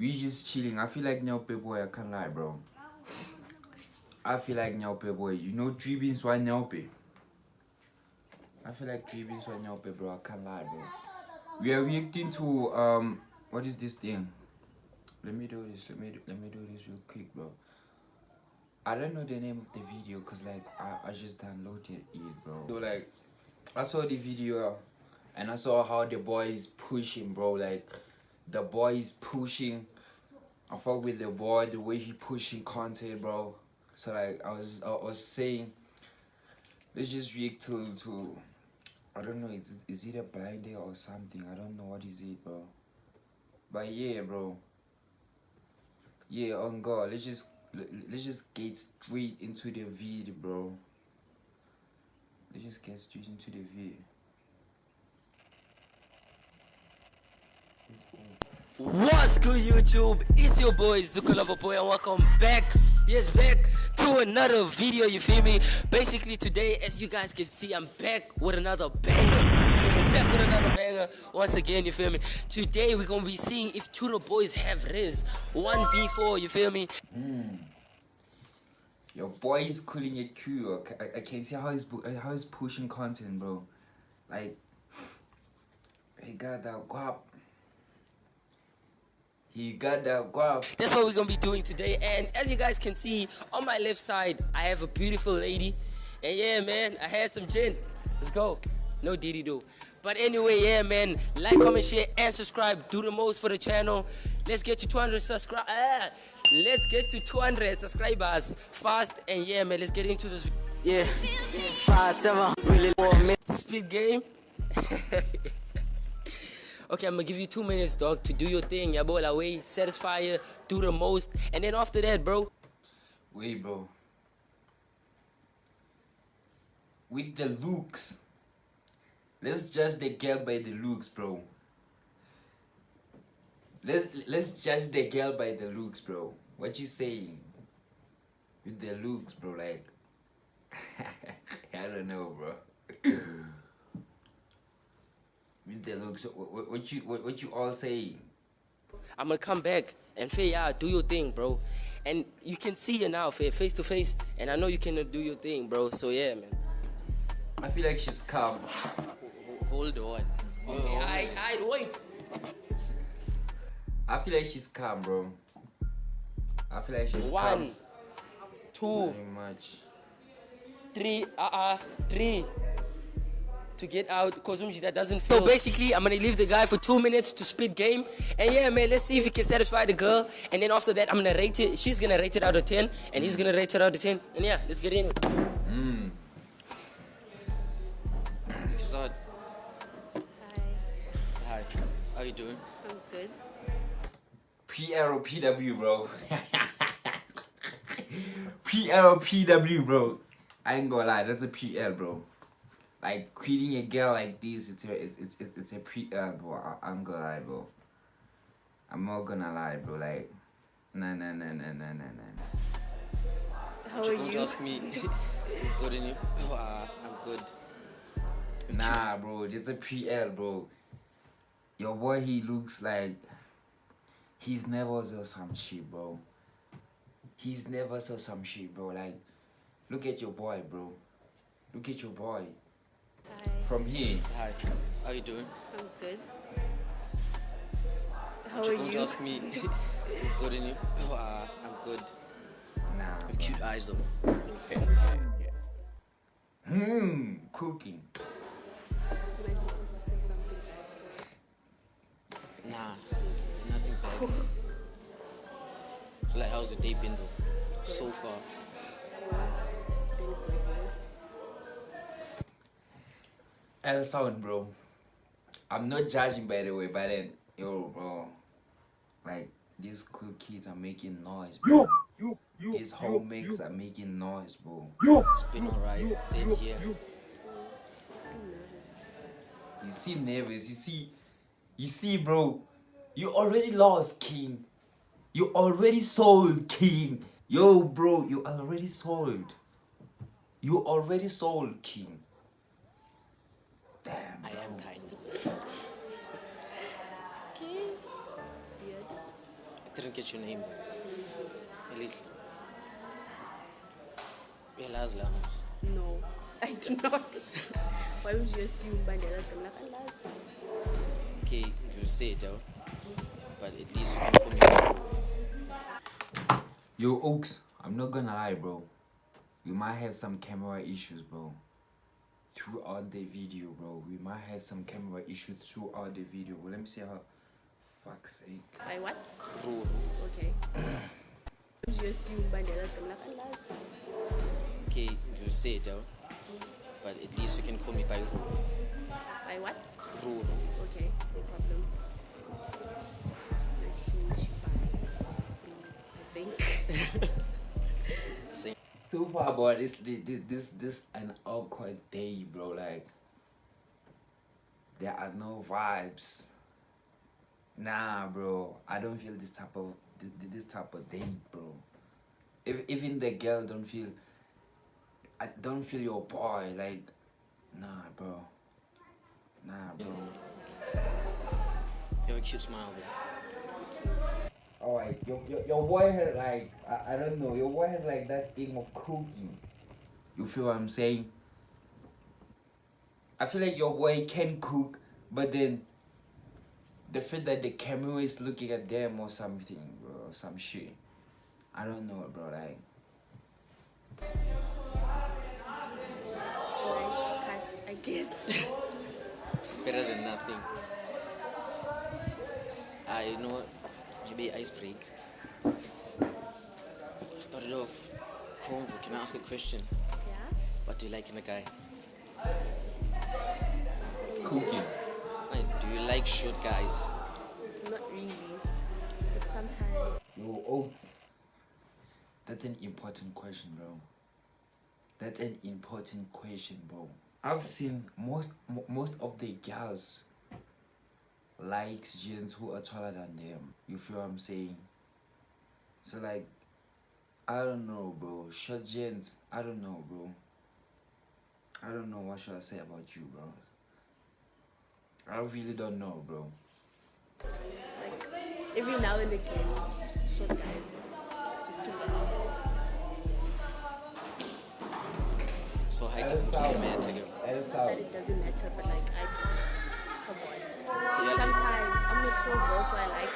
We just chilling. I feel like Nyope boy, I can't lie, bro. I feel like Nyope boy. You know 3 beans one Nyope. I feel like 3 beans one Nyope, bro. I can't lie, bro. We are reacting to what is this thing? Let me do this. Let me do this real quick, bro. I don't know the name of the video cause like I just downloaded it, bro. So like I saw the video and I saw how the boy is pushing, bro. Like the boy is pushing. I fuck with the boy, the way he pushing content, bro. So like I was saying, let's just react to I don't know, is it a blind day or something? I don't know what is it, bro. But yeah, bro. Yeah, on God, let's just get straight into the video, bro. Let's just get straight into the video. What's good, YouTube? It's your boy Zuko Lover Boy, and welcome back. Yes, back to another video. You feel me? Basically, today, as you guys can see, I'm back with another banger. You feel me? Back with another banger once again. You feel me? Today, we're gonna be seeing if two of the boys have Rizz 1v4. You feel me? Your boy is calling it Curro. I can see how he's pushing content, bro. Like he got that guap. He got that guap. That's what we're gonna be doing today. And as you guys can see, on my left side, I have a beautiful lady. And yeah, man, I had some gin. Let's go. No diddy do. But anyway, yeah, man, like, comment, share, and subscribe. Do the most for the channel. Let's get to 200 subscribers. Let's get to 200 subscribers fast. And yeah, man, let's get into this. Yeah, 5-7, really 4 minutes. Speed game. Okay, I'm gonna give you 2 minutes, dog, to do your thing. Yeah, boy, away, satisfy you, do the most, and then after that, bro. Wait, bro. With the looks, let's judge the girl by the looks, bro. Let's judge the girl by the looks, bro. What you saying? With the looks, bro, like I don't know, bro. With the looks, what you all saying? I'm gonna come back and say, yeah, do your thing, bro. And you can see you now, face to face, and I know you can do your thing, bro. So yeah, man. I feel like she's calm. Hold on. Okay, I wait. I feel like she's calm, bro. I feel like she's calm. 1, 2, Very much. 3, 3. To get out, because that doesn't feel. So basically, I'm gonna leave the guy for 2 minutes to spit game. And yeah, man, let's see if he can satisfy the girl. And then after that, I'm gonna rate it. She's gonna rate it out of 10, and he's gonna rate it out of 10. And yeah, let's get in it. Start. Hi. How you doing? I'm good. PLPW, bro. PLPW, bro. I ain't gonna lie, that's a PL, bro. Like quitting a girl like this, it's a PL, bro. I'm gonna lie, bro. I'm not gonna lie, bro. Like, nah. How are Don't you? ask me. I'm good in you. I'm good. Nah, bro. It's a PL, bro. Your boy, he looks like he's never saw some shit, bro. He's never saw some shit, bro. Like, look at your boy, bro. Look at your boy. Hi. From here. Hi. How you doing? I'm good. How are Don't you? ask me. I'm good in you. I'm good. Nah. You have cute eyes though. Cooking. Am I supposed to say something bad? Nah, nothing bad. So like, how's your day been though? So far. It's been good, yes. L sound, bro. I'm not judging, by the way, but then, yo, bro. Like, these cool kids are making noise, bro. These homemakers are making noise, bro. It's been alright. Then yeah. I'm so nervous. You seem nervous. You see, bro. You already lost, King. You already sold, King. Yo, bro, you already sold. You already sold, King. Damn, I bro. am kind. Okay. It's weird. didn't get your name. Elite. Realize Lamos. No, I do not. Why would you assume Bandela's I'm like, alas. Okay, you say it though. But at least you can call me. Yo, Oaks, I'm not gonna lie, bro. We might have some camera issues, bro. Throughout the video, bro. We might have some camera issues throughout the video. Well, let me see how. Fuck's sake. By what? Rule. Okay. Why would you assume Bandela's I'm like, alas. Okay, you say it though. But at least you can call me by Rule. By what? Rule. Okay, no problem. Nice to meet you. Bye. I think. Same. So far, boy, this an awkward day, bro. Like, there are no vibes. Nah, bro. I don't feel this type of date, bro. If even the girl don't feel, I don't feel your boy. Like, nah, bro. Nah, bro. You have a cute smile though. Alright, your boy has like, I don't know, your boy has like that thing of cooking. You feel what I'm saying? I feel like your boy can cook, but then the fact that the camera is looking at them or something, bro, or some shit. I don't know, bro, like. Nice cut, I guess. It's better than nothing. You know what? Maybe ice break. Started off. Convo, can I ask a question? Yeah? What do you like in a guy? Cooking. Like, do you like short guys? Not really. But sometimes. Yo, Oats. That's an important question, bro. That's an important question, bro. I've seen most of the girls likes gents who are taller than them. You feel what I'm saying? So like, I don't know, bro. Short gents, I don't know, bro. I don't know what should I say about you, bro. I really don't know, bro. Like, every now and again, short guys just to laugh. So height doesn't really matter, girl. Not that it doesn't matter, but like, come on. Yeah. Sometimes, I'm a tall girl, so I like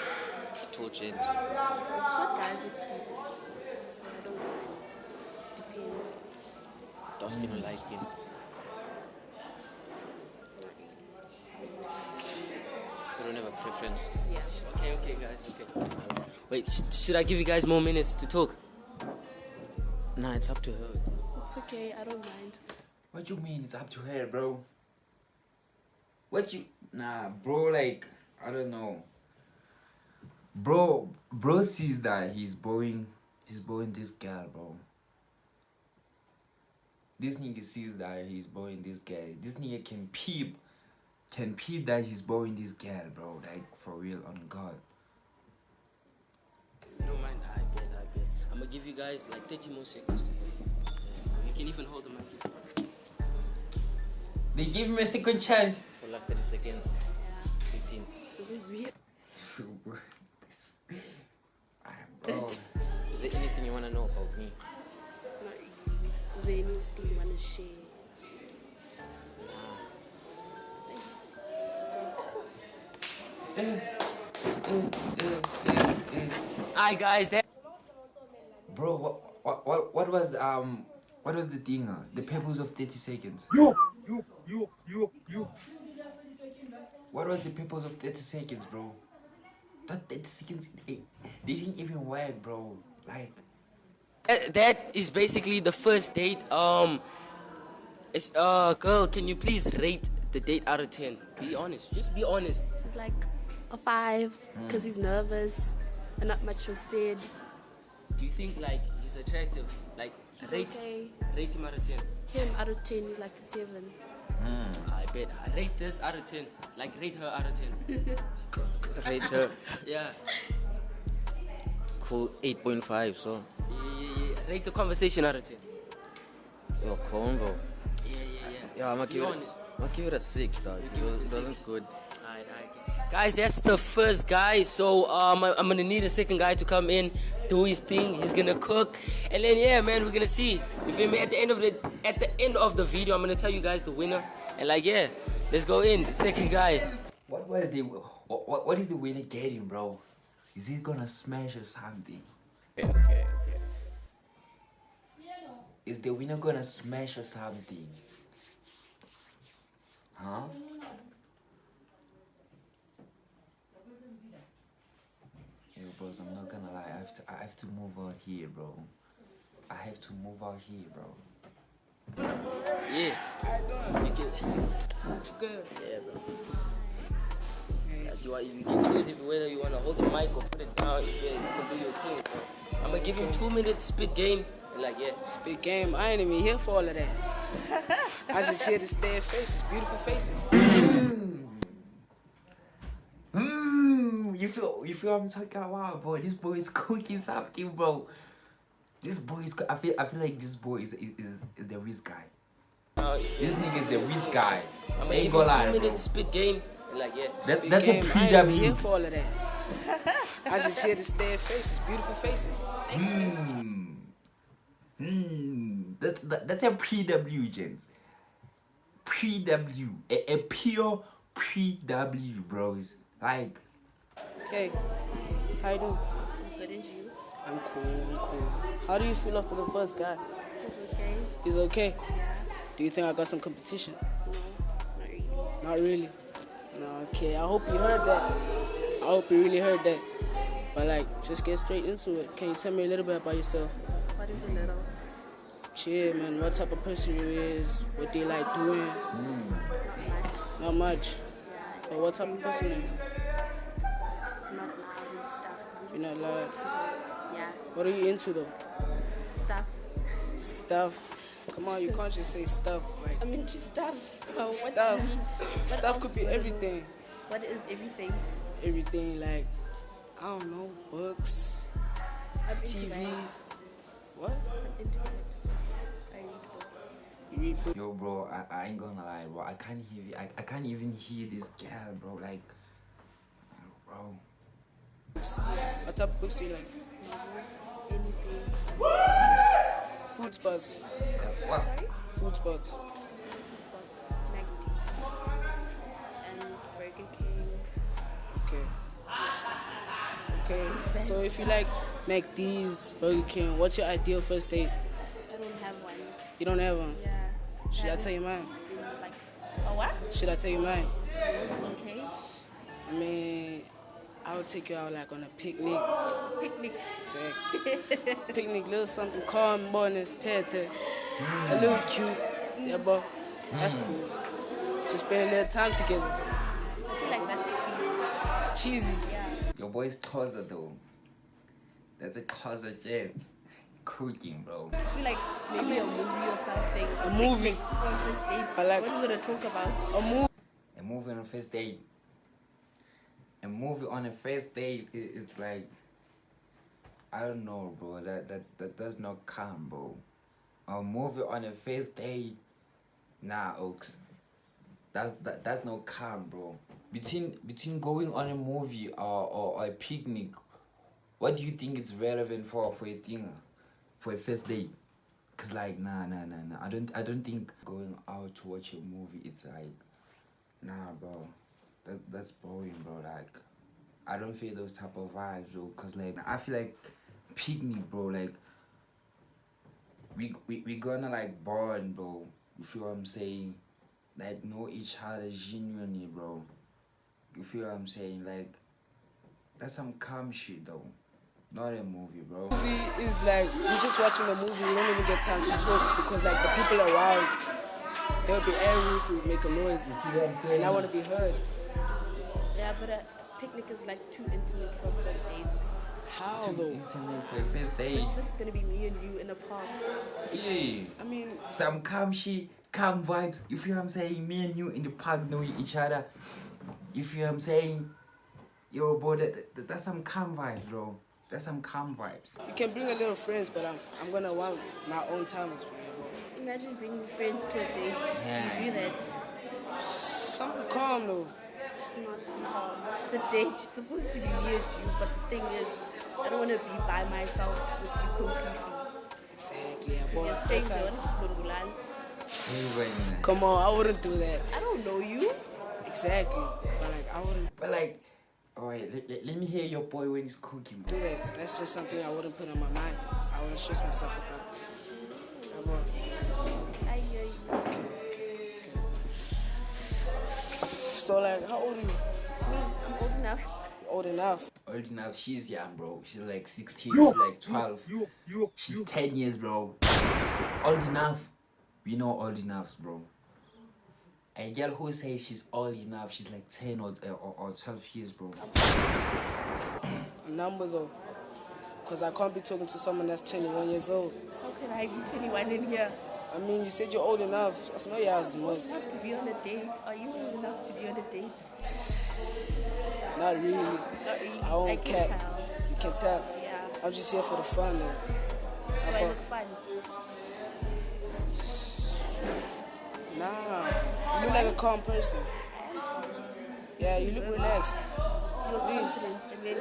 Tall gent. but short guys are cute. So I don't mind. Depends. Dark skin or light skin. You don't have a preference. Yeah. Okay, guys, okay. Wait, should I give you guys more minutes to talk? Nah, it's up to her. It's okay, I don't mind. What you mean it's up to her, bro? Nah, bro, like, I don't know. Bro sees that he's boring this girl, bro. This nigga sees that he's boring this girl. This nigga can peep that he's boring this girl, bro. Like, for real, on God. You don't mind? I bet. I'm gonna give you guys like 30 more seconds to play. You can even hold the mic. They give him a second chance. So last 30 seconds. Yeah. 15. This is weird. Bro. Is there anything you want to know about me? Not really. Is there anything you want to share? Alright, guys, that. Bro, what was the thing? The purpose of 30 seconds. You. What was the purpose of 30 seconds, bro? That 30 seconds, they didn't even work, bro. Like, That is basically the first date. Girl, can you please rate the date out of 10? Be honest. Just be honest. It's like a 5 because he's nervous and not much was said. Do you think like he's attractive? Like He's rate okay. him out of 10. Him out of 10 is like a 7. I bet. I rate this out of 10. Like rate her out of 10. Rate her. Yeah. Cool. 8.5. So. Yeah. Rate the conversation out of 10. Yo, convo. Yeah. Yeah, I'm gonna Be give it. honest. I'm gonna give it a 6, dog. give it a It wasn't 6. good. Alright. Guys, that's the first guy. So I'm gonna need a second guy to come in, do his thing. He's gonna cook, and then yeah, man, we're gonna see. You feel me? At the end of the video, I'm gonna tell you guys the winner, and like yeah, let's go in. The second guy. What is the winner getting, bro? Is he gonna smash or something? Okay. Is the winner gonna smash or something? Huh? Yo, bros, I'm not gonna lie. I have to move out here, bro. I have to move out here, bro. Yeah. You can. It's good. Yeah, bro. You can choose if whether you wanna hold the mic or put it down. You can do your thing, bro. I'm gonna give him 2 minutes spit game. And like yeah. Spit game, I ain't even here for all of that. I just here to stare at faces, beautiful faces. You feel what I'm talking about, bro? This boy is cooking something, bro. This boy is. I feel like this boy is the Rizz guy. This nigga is the Rizz guy. I'm gonna give him 2 minutes spit game. And like yeah. That's a I ain't even here PW. for all of that. I just here to stare at faces, beautiful faces. That's a PW, gents. PW, a pure PW, bros. Like, Hey, how you doing? Good as you. I'm cool. How do you feel after the first guy? It's okay. He's okay? Do you think I got some competition? No, Not really. No, okay. I hope you heard that. I hope you really heard that. But like, just get straight into it. Can you tell me a little bit about yourself? What is a little? Chill, man. What type of person you is? What they like doing? Not much. But what type of person are you? Not loud and stuff. You're not loud. Yeah. What are you into though? Stuff. Stuff. Come on, you can't just say stuff. Like I'm into stuff. What do stuff. you mean? What Stuff else could do be you know? everything. What is everything? Everything like I don't know, books, I'm into TV. that. What? I'm into that. I read books. You read books? yo, bro, I ain't gonna lie, bro. I can't even hear this girl, bro. Like, bro. What type of books do you like? Novels. Anything. Food spots. What? Food spots. Spots. McD. And Burger King. Okay. Okay. So if you like McD's, Burger King, what's your ideal first date? I don't have one. You don't have one. Yeah. Should I tell you mine? Like, oh what? Should I tell you mine? Yes, okay. I mean, I would take you out like on a picnic. Picnic. Check. Picnic, little something calm, bonus, tete. A little cute. Yeah, bro. That's cool. Just spend a little time together. I feel like that's cheesy. Cheesy. Your boy's Xhosa though. That's a Xhosa Gents. Cooking, bro. I feel like maybe a movie or something. A movie. For a first date. I like- What are we gonna talk about? A movie. A movie on a first date. A movie on a first date, it's like, I don't know, bro. That does not count, bro. A movie on a first date, nah, Oaks. That's no calm, bro. Between going on a movie or a picnic, what do you think is relevant for a thing, for a first date? Cause like nah. I don't think going out to watch a movie. It's like, nah, bro. That's boring, bro. Like, I don't feel those type of vibes, bro. Cause like I feel like picnic, bro. Like we gonna like bond, bro. You feel what I'm saying? Like know each other genuinely, bro. You feel what I'm saying? Like that's some calm shit though. Not a movie, bro. Movie is like, you're just watching the movie, you don't even get time to talk because like the people around, they'll be angry if you make a noise. And I want to be heard. Yeah, but a picnic is like too intimate for first dates. How Too though? intimate for a first date. It's just gonna be me and you in a park. Yeah. I mean, Some calm shit, calm vibes. You feel what I'm saying? Me and you in the park knowing each other. You feel what I'm saying? Yo, bro, that's some calm vibes, bro. That's some calm vibes. you can bring a little friends, but I'm gonna want my own time with you, bro. Imagine bringing friends to a date. Yeah. You do that. Something calm though. It's not hard. It's a date. You're supposed to be near you, but the thing is, I don't want to be by myself with you completely. Exactly, You're a stranger. What if it's Urgulal? Come on, I wouldn't do that. I don't know you. Exactly. But like, I wouldn't But like, alright, let me hear your boy when he's cooking, bro. do that. That's just something I wouldn't put on my mind. I wouldn't stress myself about. I hear you. So like, how old are you? Me, I'm old enough. Old enough. Old enough, she's young, bro. She's like 16, she's like 12. She's 10 years, bro. Old enough. We know old enough, bro. A girl who says she's old enough, she's like 10 or 12 years, bro. A number though. Because I can't be talking to someone that's 21 years old. How can I be 21 in here? I mean, you said you're old enough. I smell you as Old most. enough to be on a date? Are you old enough to be on a date? Not really. Not really. I won't can cap. tell. You can tell. Yeah. I'm just here for the fun though. Do I look fun? Nah. You look like a calm person. Yeah, you look relaxed. You're confident, and then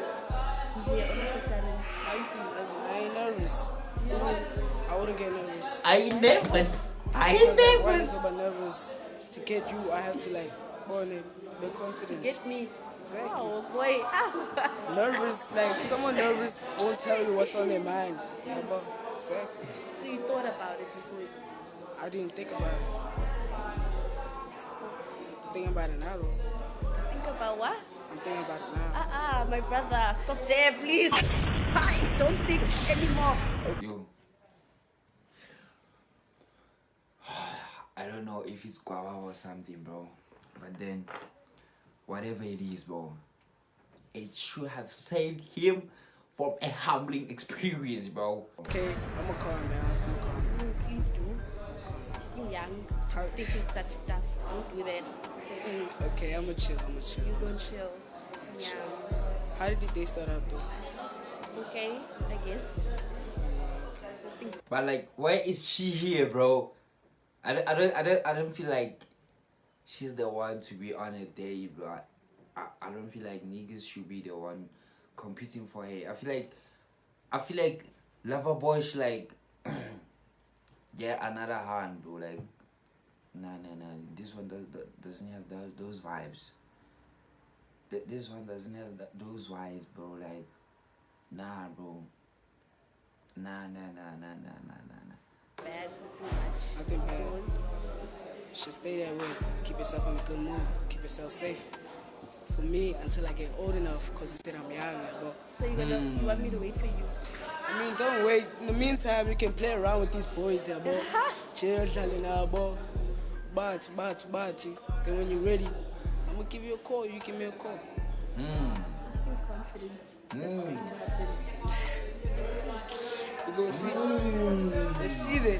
all of a sudden, now you seem nervous. I ain't nervous. I wouldn't get nervous. I ain't nervous. I Because, ain't like, why nervous. is about nervous? To get you, I have to like go on and be confident. Get me. Exactly. Oh boy. Nervous, like someone nervous won't tell you what's on their mind. Yeah, but exactly. So you thought about it before? I didn't think about it. I'm thinking about it now though. Think about what? I'm thinking about it now. My brother, stop there, please. Don't think anymore. Yo. I don't know if it's guava or something, bro. But then, whatever it is, bro, it should have saved him from a humbling experience, bro. Okay, I'm gonna calm down. I'm gonna calm down. Please do. You seem young. Thinking such stuff. Don't do that. Okay, I'm gonna chill. I'm gonna chill. You go chill. Yeah. How did the day start out though? Okay, I guess. But like, where is she here, bro? I don't feel like she's the one to be on a date, but I don't feel like niggas should be the one competing for her. I feel like lover boy should like get another hand, bro. Like, nah. This one doesn't have those vibes. This one doesn't have those vibes, bro. Like, nah, bro. Nah. Bad, too much. Nothing bad. Should stay that way. Keep yourself in a good mood. Keep yourself safe. For me, until I get old enough, because you said I'm young, yeah, bro. So you want me to wait for you? I mean, don't wait. In the meantime, you can play around with these boys here, bro. Chill, darling, bro. But. Then when you're ready, I'm going to give you a call. You give me a call. You seem confident. That's going to happen. You go see? Let's see then. See,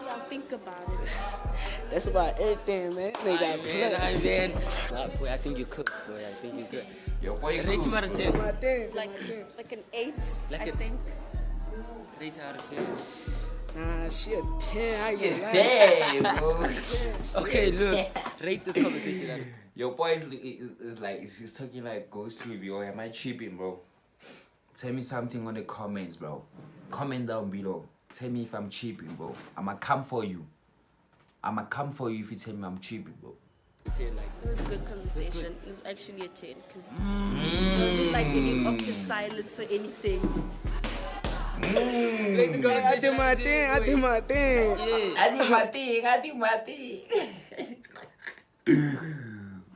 I'll think about it. That's about everything, man. They got play. Man. Nah, boy, I think you cook, boy. I think you good. Yo, boy, Rate him out of 10. My thing. Like an 8, Like I a- think. Rate out of 10. Nah, she a 10. I get lying. damn, bro. Okay, look. Rate this conversation out of Your boy is like, he's talking like ghost review. Or am I cheaping, bro? Tell me something on the comments, bro. Comment down below. Tell me if I'm cheaping, bro. I'ma come for you. I'ma come for you if you tell me I'm cheaping, bro. 10, like. It was a good conversation. It was actually a 10 because it wasn't like any awkward silence or anything. Rate the I conversation did my out of 10, thing. I boy. did my thing. Yeah. I did my thing.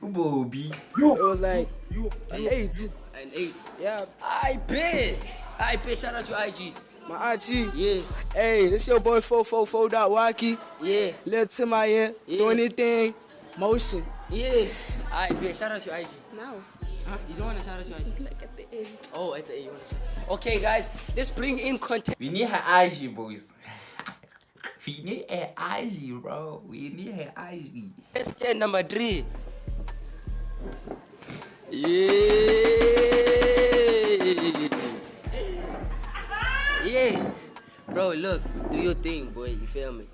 Bobby. It was like an 8. An 8. Yeah, I bet. Shout out to IG. my IG. Yeah. Hey, this your boy 444.Waki. Yeah. Little Tim out here. Yeah. Do anything. Motion. Yes. I bet. Shout out to IG. Now, Huh? You don't want to shout out to IG? like at the end. Oh, at the end. You want to shout. Okay, guys. Let's bring in content. We need her IG, boys. We need her IG, bro. We need her IG. Question number 3. Yeah. Bro, look, do your thing, boy. You feel me?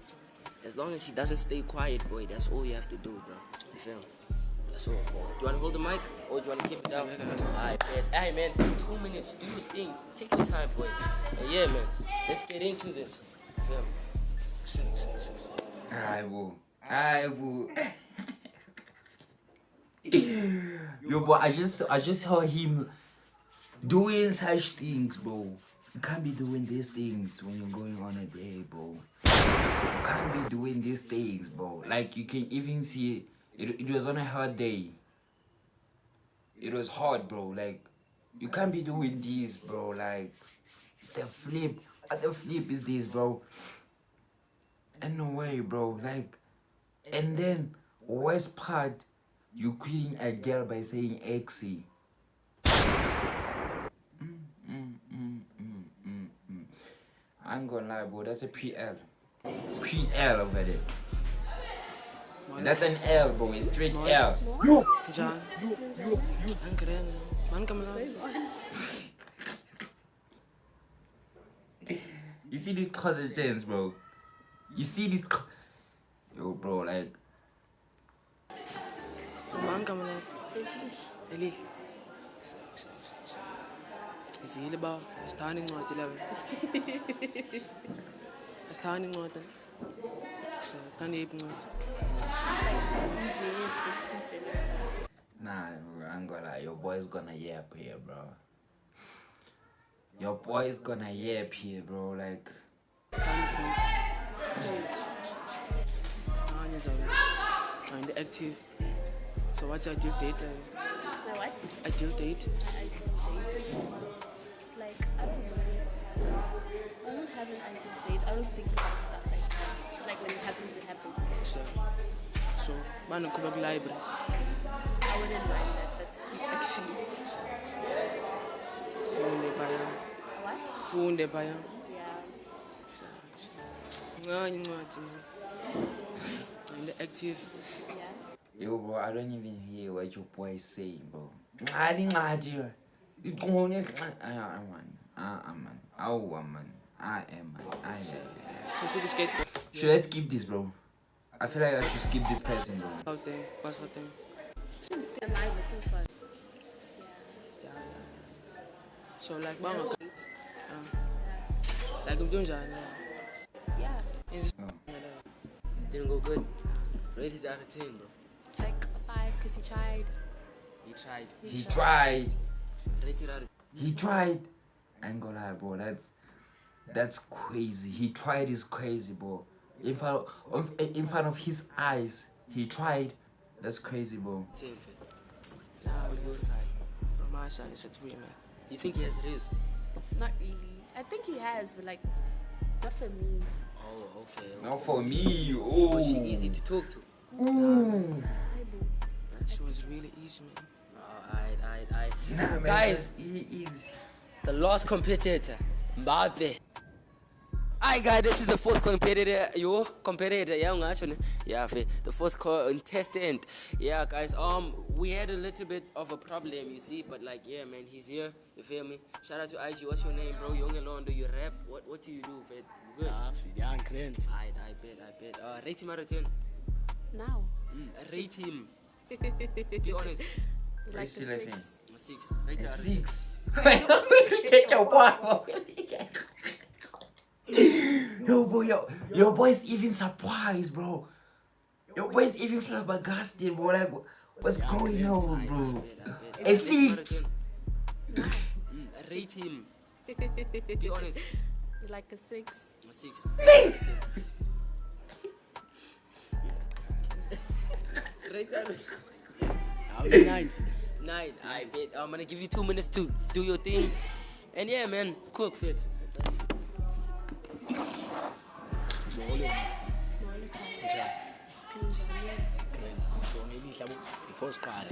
As long as she doesn't stay quiet, boy, that's all you have to do, bro. You feel me? So, do you want to hold the mic or do you want to keep it down? Alright, man. Hey, man, 2 minutes. Do your thing. Take your time, boy. Yeah, man. Let's get into this. Fam. Alright, boo. Alright, boo. Yo, boy, I just heard him doing such things, bro. You can't be doing these things when you're going on a day, bro. You can't be doing these things, bro. Like, you can even see it was on a hot day. It was hot, bro. Like, you can't be doing this, bro. Like, the flip is this, bro. And no way, bro. Like, and then worst part, you quitting a girl by saying exy. I ain't gonna lie, bro. That's a PL. PL over there. That's an L, bro. It's straight L. John. Man, come on. You see these Xhosa Gents, bro. You see these. Yo, bro, like. So man, come on. Eli. Is he about standing on the level? Standing on the. Standing on Nah, bro, I ain't gonna lie. Your boy's gonna yap here, bro. Your boy's gonna yap here, bro. Like. I'm the active. So what's your due date? My what? Ideal date? It's like, I don't know. I don't have an ideal date. I don't think about stuff like that. It's like when it happens, it happens. So man, come back library. I wouldn't mind that. That's cute, actually. What? Phone the buyer. Yeah. I'm the active. Yeah. Yo, bro, I don't even hear what your boy is saying, bro. I didn't lie to you. It's going to I am, man. I am. So should we skate? Should I skip this, bro? I feel like I should skip this person, bro. Out there, pass out there. Am I looking for? Yeah. So like, bang, like I'm doing that. Yeah. Didn't go good. Rated out of 10, bro. Like a 5 because he tried. He tried. Rated out of He tried. I ain't gonna lie, bro. That's crazy. He tried is crazy, bro. In front of his eyes, he tried. That's crazy, bro. 10, fam. Nah, on your side. From my side, it's a 3, man. You think he has Rizz? Not really. I think he has, but like, not for me. Oh, okay. Not for me. Oh. Was she easy to talk to? Ooh. She was really easy, man. Alright. Nah, man, Guys, he is. the last competitor, Mbappe. Alright, guys, this is the fourth competitor. Your competitor, yeah, the fourth contestant. Yeah, guys, we had a little bit of a problem, you see, but like, yeah, man, he's here. You feel me? Shout out to IG. What's your name, bro? Young alone, do you rap? What do you do, man? Good. Yeah, grand. I bet. Rate him out of 10. Now. Rate him. Be honest. Like a She like 6. A 6. Rate her out of 10. 6. Get your boy, bro. Yo, boy, your boy's even surprised, bro. Your boy's even flabbergasted, bro. Like, what's going on, bro? I A bet. 6. Rate him. Be honest. Like a 6. A 6. Rate her out of 9. 9. I bet. I'm gonna give you 2 minutes to do your thing. And yeah, man, cook fit. Before Squad.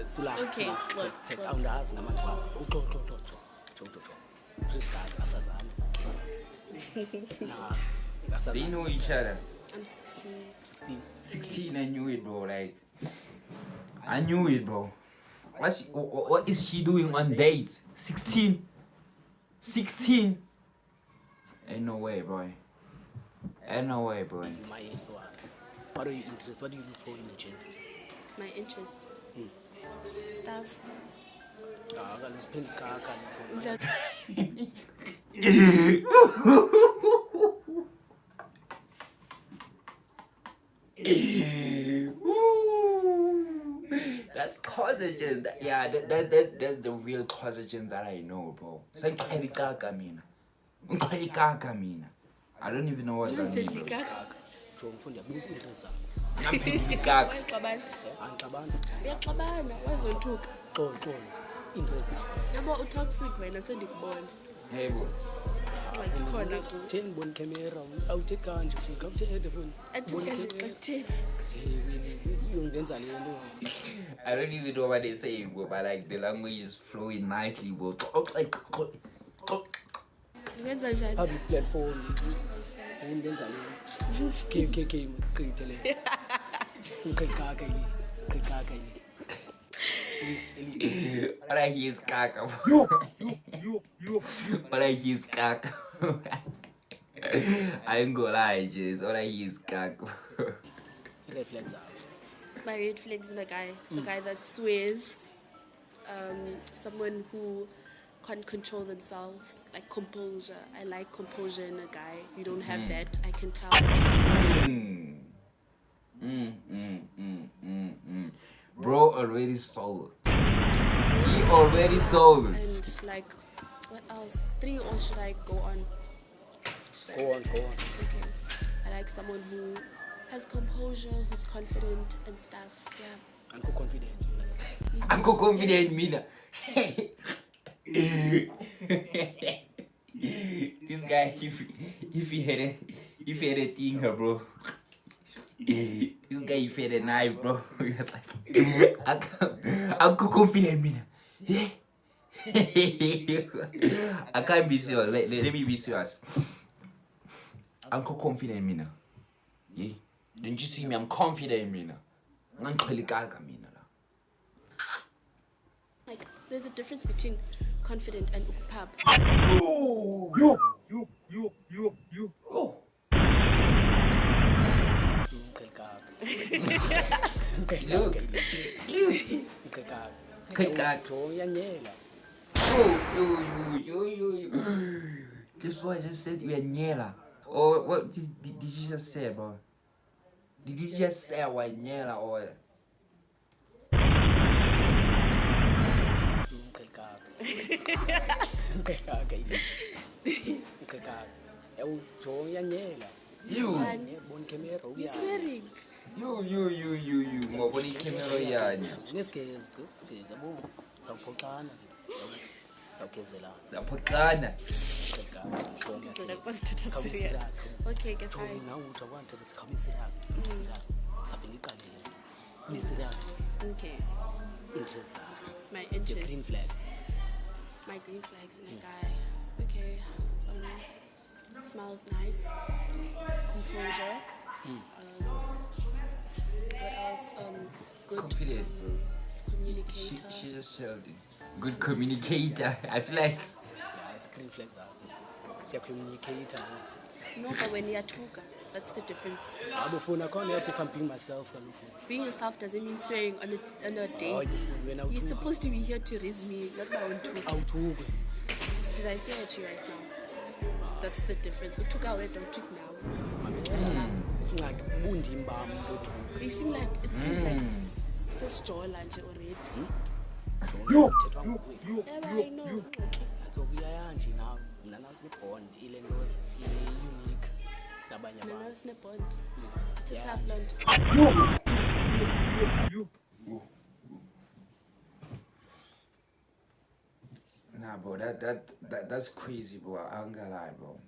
Sulak. Okay, look. Set down the house, Namatwas. They know each other. I'm 16. 16, I knew it, bro. Like, I knew it, bro. What is she doing on dates? 16? 16? Ain't no way, boy. Ain't no way, boy. My age, what are you interested? What do you look for in the gym? My interest. Stuff. Ooh, that's Xhosa. Yeah, that's the real Xhosa that I know, bro. I don't even know what that means, bro. I'm Pedikaka. Uyaxabana wazothuka yabo utoxic wena sendikubona Hey, bro. khona ku I don't even know what they're saying, bro, but like the language is flowing nicely, bro. ngenza njani public platform ungenza leni KK mqitele uqikaka yini All I hear is kaka. All I hear is kaka. I ain't gonna lie, Jizz. All I hear is kaka. red flags out. my red flags in a guy that swears, someone who can't control themselves, like composure. I like composure in a guy. You don't have that, I can tell. Bro already sold. He already sold. And like, what else? 3 or should I go on? Go on. Okay. I like someone who has composure, who's confident and stuff. Yeah. And who confident. I'm so confident, Mina. This guy, if he had a thing, bro. This guy, if he had a knife, bro. He was like, I'm so confident, Mina. I can't be serious. Let me be serious. I'm so confident, Mina. Yeah. Don't you see me? I'm confident, Mina. I'm Mina. Like, there's a difference between confident and ukpap. You. Oh. This boy just said you are Nyela. Or what did you just say, bro? Did you just say why Nyela or? You swearing? You. Ngobona ikhamera yani. Zaphoxana. Okay, get fine. Okay. My interest. Green flags. My green flags in a guy. Okay. Smells nice. Composure. What else? Good Confident, bro. communicator. She just said it. Good communicator. I feel like. Yeah, it's green flags out. It's a communicator. No, but when you're tuga, that's the difference. I can't help if I'm being myself. Being yourself doesn't mean swearing on a date. You're supposed to be here to raise me, not my own tuga. Did I swear at you right now? That's the difference. Utuga where don't tweet now. It seems like it's Joel and already. Yeah, but I know. Okay. No, it's not bond. It's a tough blonde. Nah, bro, that's crazy, bro. I ain't gonna lie, bro.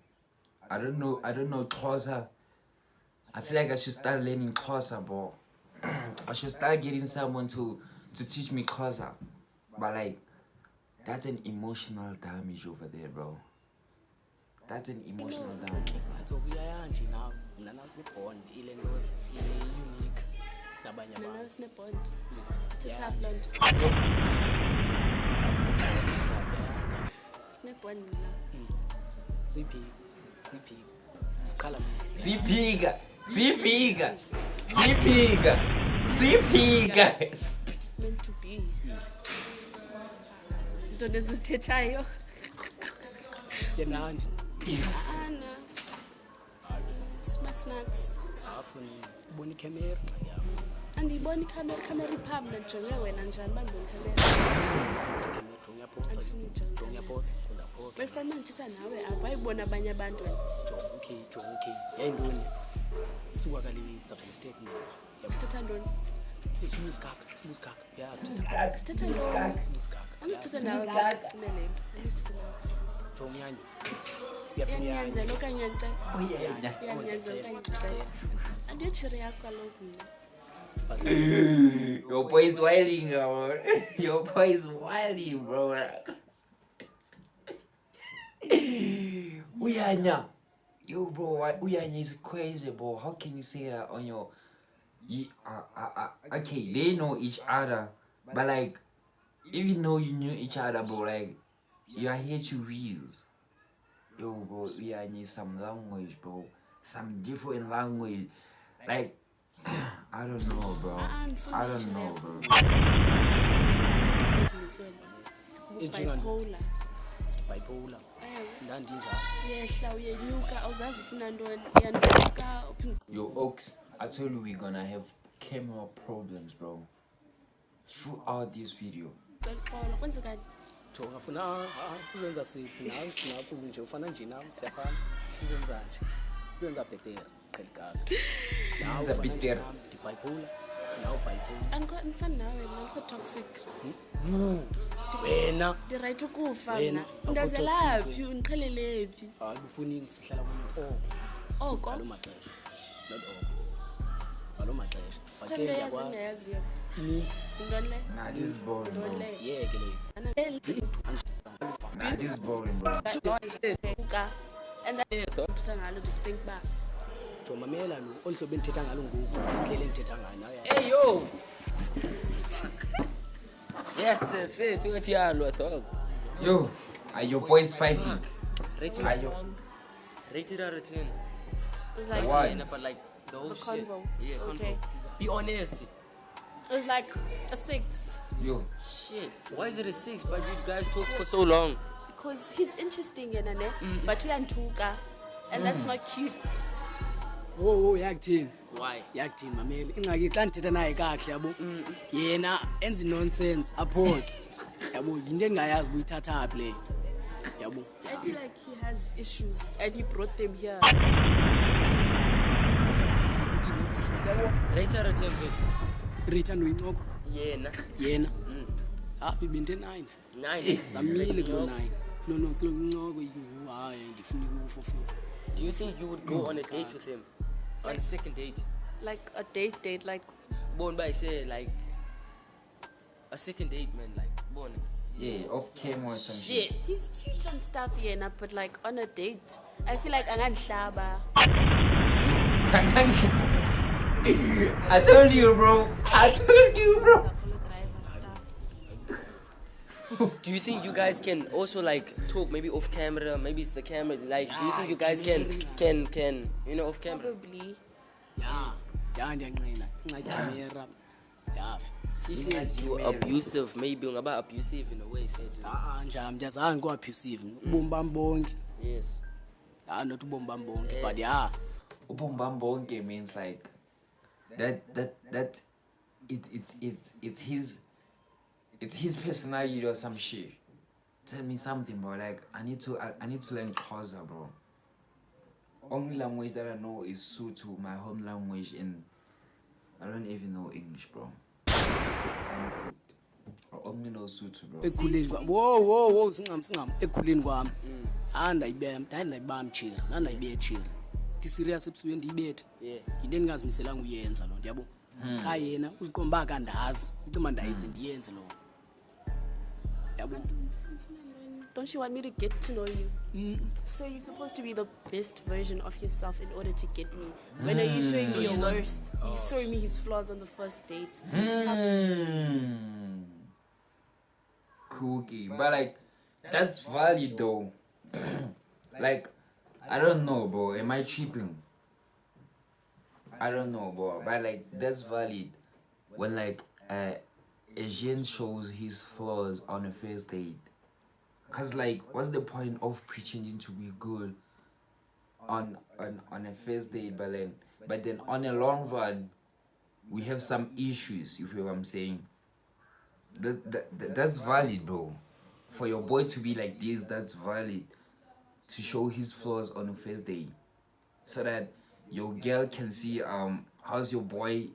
I don't know Xhosa. I feel like I should start learning Xhosa, bro. I should start getting someone to teach me Xhosa. But like, that's an emotional damage over there, bro. That's an emotional damage. No, it's not bond. It's a tough blonde. Snap one now. Sipiga. Sweepy, guys. Meant to be. Don't hesitate. Yenanje. Anna. Smart snacks. Afuni ubona ikhamera. Andiyibona ikhamera iphambi ndijonge wena njani bandibona ikhamera. Andifuni ujonga. Befana ndithetha nawe apha ayibona abanye abantu wena. Okay. Yayintoni? Suka kali supply statement. Sithetha ntoni? Smooth kaka. Yeah, Sithetha ntoni? smooth kaka. Andithetha nawe bacimelele. Andithetha nawe. Jongyanya. Yanyanzela okanye yancela. Yanyanzela okanye yancela. Andiyotshiri yakho kaloku mna. Your boy is wilding, bro. Your boy is wilding, bro. Uyanya. Yo, bro, Uyanya is crazy, bro. How can you say that on your... okay, they know each other. But, like, even though you knew each other, bro, like, you are here to reels. Yo, bro, Uyanya is some language, bro. Some different language. Like... I don't know, bro. I don't know, bro. Bipolar. Ndandinjalo. Yehla uyenyuka awuzazi ufuna ntoni uyanuka uphinde. Yo, Oaks, I told you we're gonna have camera problems, bro. Throughout this video. Xolo kwenzekani? Jonga funa sizenza sithi naku nje ufana nje nami siyafana. Sizenza nje. Sizenza better. It's a bit there. Bipolar. Now bipolar. Andifani nawe mna ndikho toxic. Wena. Ndirayithi ukufa Wena, mna. Ndazelaphi undiqhelele phi? Hayi ufuni sihlala kunye Oko? Alo maxesha. Not all. Alo maxesha. Khona yazi ndayaziyo. Ininzi. Intoni le? Nah, this is boring, bro. Intoni le? Yeke le. Nah, this is boring, bro. Uka. And then ndithetha ngalo think uba Mamela lo olhlobo endithetha ngalo ngoku indlela endithetha ngayo nawe. Hey yo. Yes, it's fair to get you dog. Yo, are your boys fighting? Rate Are you? it out of 10. it was like Why? But like the whole the shit. convo. Yeah, convo. Okay. Be honest. It was like a 6 Yo, Shit. Why is it a 6? But you guys talk for so long. because he's interesting yena ne but uyantuka and that's not cute. Yakuthini? Why? Yakuthini mamela? Ingxaki xa ndithetha naye kahle yabo. Yena enza nonsense aphoxe. Yabo into endingayazi buyithatha aphi le. Yabo. I feel like he has issues and he brought them here. Rate out of 10. Rita noyincoko. Yena. Hayi ibinte 9. 9. Samile kulo 9. Kulo incoko hayi ndifuna ukufa. Do you think you would go on a date with him? On a second date? Like a date like Born by say like a second date, man. Like born. yeah, off camera or some shit. Shit. he's cute and stuff yena but like on a date I feel like angandihlaba. I told you, bro. Do you think you guys can also like talk maybe off camera? Maybe it's the camera. Like, do you think you guys can you know off camera? Probably. Ya ndiyanqina. Ingxaki camera. Yafi. She says you abusive. Maybe about abusive in a way, fair. Njani ndiyazange go abusive. Ubomi bam bonke. Yes. Not ubomi bam bonke but yeah. Ubombambonke means like that it's his personality or some shit. Tell me something, bro. Like I need to learn Xhosa, bro. Only language that I know is Sotho, my home language, and I don't even know English, bro. I only know Sotho, bro. Ekhuleni kwami. Wo singam. Ekhuleni kwami. Ndayibamba chira. Ndandayibe chira. Ti serious ebusweni ndiyibethe. Yeah. Into endingazimiselanga uyenza lo ndiyabo. Cha yena uzikomba kandazi. Ucima ndayise ndiyenze lo. Yabo. Don't you want me to get to know you? So you're supposed to be the best version of yourself in order to get me. When are you showing me your worst? He's showing me his flaws on the first date. Cookie, but like that's valid though. Like I don't know, bro. Am I tripping? I don't know, bro. But like that's valid. when like a gent shows his flaws on a first date. Cause like, what's the point of pretending to be good on a first date, but then on a long run, we have some issues. You feel what I'm saying? That's valid, bro. For your boy to be like this, that's valid. To show his flaws on the first day, so that your girl can see how's your boy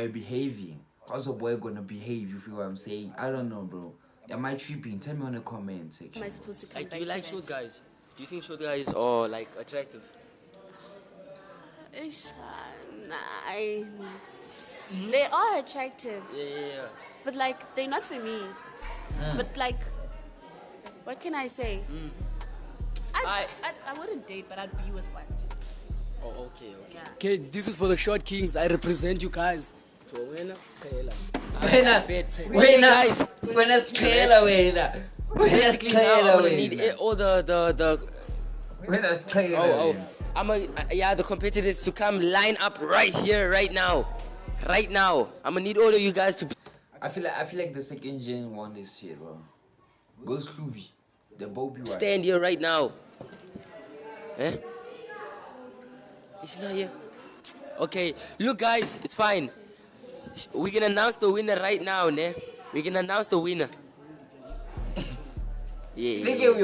behaving, how's your boy gonna behave. You feel what I'm saying? I don't know, bro. Am I tripping? Tell me on the comment section. Am I supposed to come Like, back do you to like that? short guys? Do you think short guys are like attractive? Ish, they are attractive, Yeah. but like they're not for me. But like, what can I say? I wouldn't date, but I'd be with one. Oh, okay. Yeah. Okay, this is for the short kings. I represent you guys. Wena Basically, now I'm gonna need all the the competitors to come line up right here, right now. I'm gonna need all of you guys to. I feel like the second gen won this shit, bro. Goes Klubi, the Bobby one. Stand here right now. Eh? It's not here. Okay, look guys, it's fine. We can announce the winner right now, ne? We can announce the winner. Yeah. Look at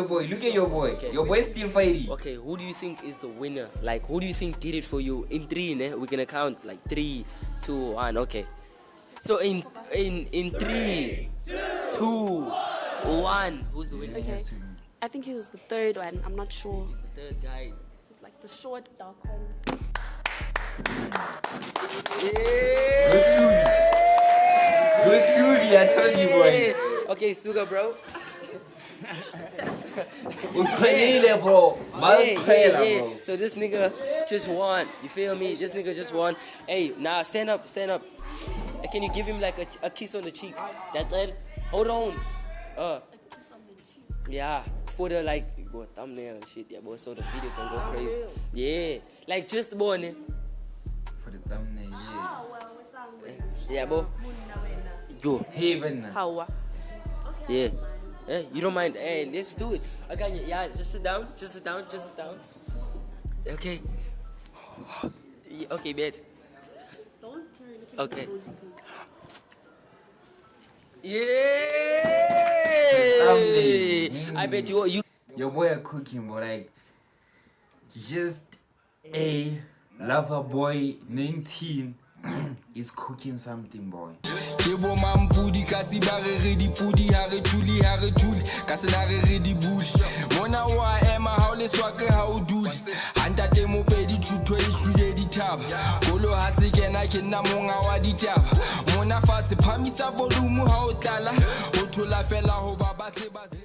your boy. Okay. Your boy's still fighting. Okay, who do you think is the winner? Like, who do you think did it for you? In 3, ne? We're gonna count like 3, 2, 1. Okay. So in 3, 2, 1, who's the winner? Okay. I think he was the third one. I'm not sure. He's the third guy. He's like the short, dark one. Go Klubi, I told you, boy. Okay, Suga, bro. Bro. Yeah. So this nigga just won. You feel me? This nigga just won. Hey, now stand up. Can you give him like a kiss on the cheek? That's it. Hold on. A kiss on the cheek. Yeah, for the like thumbnail and shit. Yeah, boy, so the video can go crazy. Yeah, like just morning. For the thumbnail, yeah. Oh, well, what's wrong with Yeah, boy. Go. Haven. How? Yeah. Hey, you don't mind? Hey, let's do it. Okay, yeah, just sit down. Okay. Okay, bet. Don't turn. Okay. Thumbnail. I bet you. Your boy are cooking, but like, just a lover boy 19 is cooking something, boy. Kebo mampudi kasi bare ready pudi hare chuli kasi na ready bush mona wa ema haule swake how do hanta temo pedi chutwe ishule ditaba kolo hase kena kena monga wa ditaba mona fatse phamisa volume ha o tlala o thola fela ho babatse baze